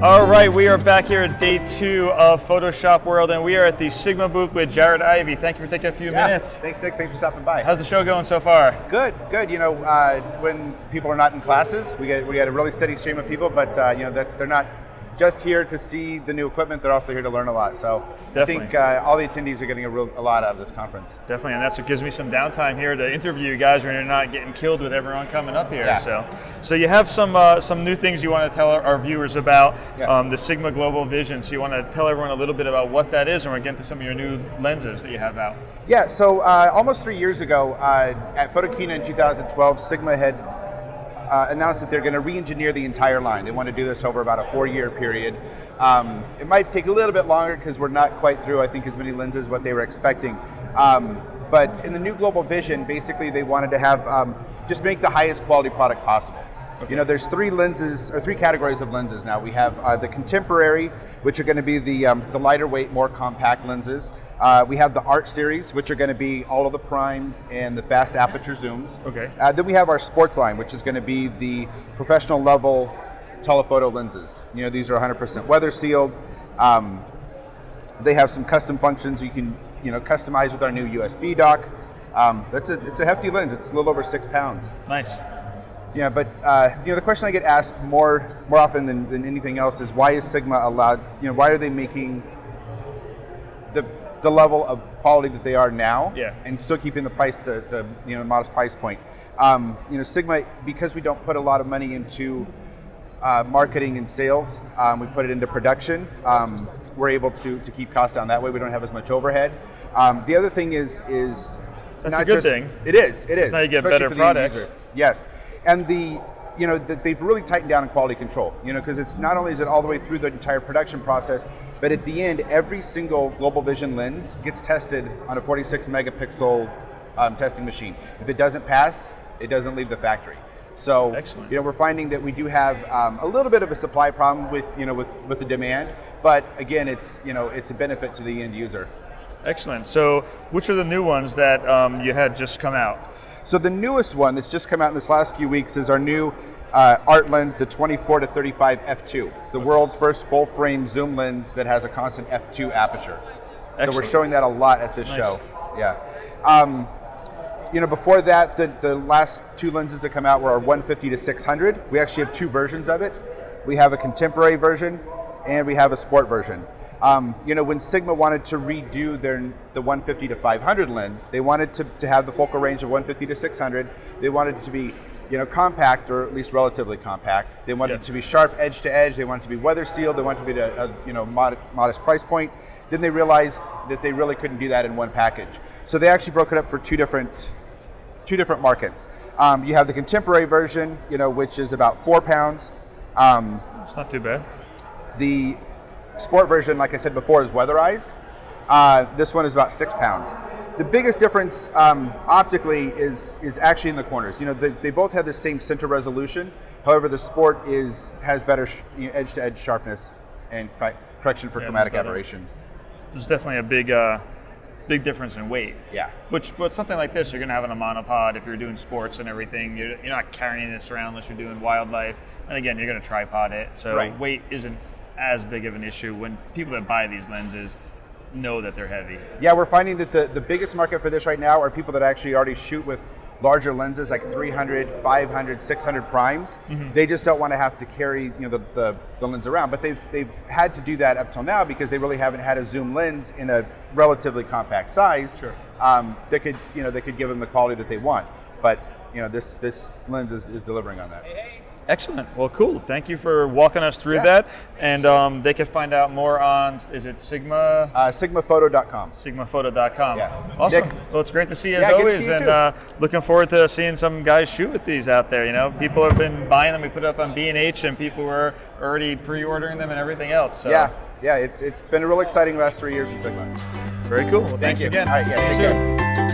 All right, we are back here at day 2 of Photoshop World, and we are at the Sigma booth with Jared Ivey. Thank you for taking a few minutes. Thanks, Nick. Thanks for stopping by. How's the show going so far? Good. You know, when people are not in classes, we get a really steady stream of people, but you know, they're not just here to see the new equipment, they're also here to learn a lot. So definitely. I think all the attendees are getting a lot out of this conference. Definitely, and that's what gives me some downtime here to interview you guys when you're not getting killed with everyone coming up here. Yeah. So you have some new things you want to tell our viewers about Yeah. the Sigma Global Vision. So you want to tell everyone a little bit about what that is, and we're getting to some of your new lenses that you have out. Yeah, so almost 3 years ago at Photokina in 2012, Sigma had announced that they're going to re-engineer the entire line. They want to do this over about a 4-year period. It might take a little bit longer because we're not quite through, I think, as many lenses what they were expecting. But in the new Global Vision, basically they wanted to have just make the highest quality product possible. Okay. You know, there's 3 categories of lenses now. We have the contemporary, which are going to be the lighter weight, more compact lenses. We have the art series, which are going to be all of the primes and the fast aperture zooms. Okay. Then we have our sports line, which is going to be the professional level telephoto lenses. You know, these are 100% weather sealed. They have some custom functions you can customize with our new USB dock. It's a hefty lens. It's a little over 6 pounds. Nice. Yeah, but the question I get asked more often than anything else is, why is Sigma allowed? Why are they making the level of quality that they are now, and still keeping the price the modest price point? Sigma, because we don't put a lot of money into marketing and sales, we put it into production. We're able to keep costs down that way. We don't have as much overhead. The other thing is that's not a good just thing. It is. Now you get better products. Yes, and they've really tightened down on quality control. Because it's not only is it all the way through the entire production process, but at the end, every single Global Vision lens gets tested on a 46 megapixel testing machine. If it doesn't pass, it doesn't leave the factory. So, excellent. We're finding that we do have a little bit of a supply problem with the demand, but again, it's a benefit to the end user. Excellent. So, which are the new ones that you had just come out? So the newest one that's just come out in this last few weeks is our new art lens, the 24 to 35 f2. It's the world's first full frame zoom lens that has a constant f2 aperture. Excellent. So we're showing that a lot at this show. Yeah. Before that, the last 2 lenses to come out were our 150 to 600. We actually have 2 versions of it. We have a contemporary version and we have a sport version. When Sigma wanted to redo the 150 to 500 lens, they wanted to have the focal range of 150 to 600. They wanted it to be compact, or at least relatively compact. They wanted it to be sharp edge to edge. They wanted it to be weather sealed. They wanted it to be at a modest price point. Then they realized that they really couldn't do that in one package. So they actually broke it up for two different markets. You have the contemporary version, which is about 4 pounds. It's not too bad. The sport version, like I said before, is weatherized. This one is about 6 pounds. The biggest difference optically is actually in the corners. They both have the same center resolution. However, the sport has better edge-to-edge sharpness and correction for chromatic aberration. There's definitely a big difference in weight. Yeah. But something like this, you're going to have in a monopod if you're doing sports and everything. You're not carrying this around unless you're doing wildlife. And again, you're going to tripod it. So weight isn't as big of an issue when people that buy these lenses know that they're heavy. Yeah, we're finding that the biggest market for this right now are people that actually already shoot with larger lenses like 300, 500, 600 primes. Mm-hmm. They just don't want to have to carry the lens around, but they've had to do that up till now because they really haven't had a zoom lens in a relatively compact size. Sure. That could give them the quality that they want. But this lens is delivering on that. Excellent. Well, cool. Thank you for walking us through that. And they can find out more on, is it Sigma? Sigmaphoto.com. Sigmaphoto.com. Yeah. Awesome. Nick. Well, it's great to see you as always. Good to see you and looking forward to seeing some guys shoot with these out there. People have been buying them. We put it up on B&H and people were already pre-ordering them and everything else. So. Yeah. It's been a real exciting last 3 years with Sigma. Very cool. Well, thanks again. All right, take care.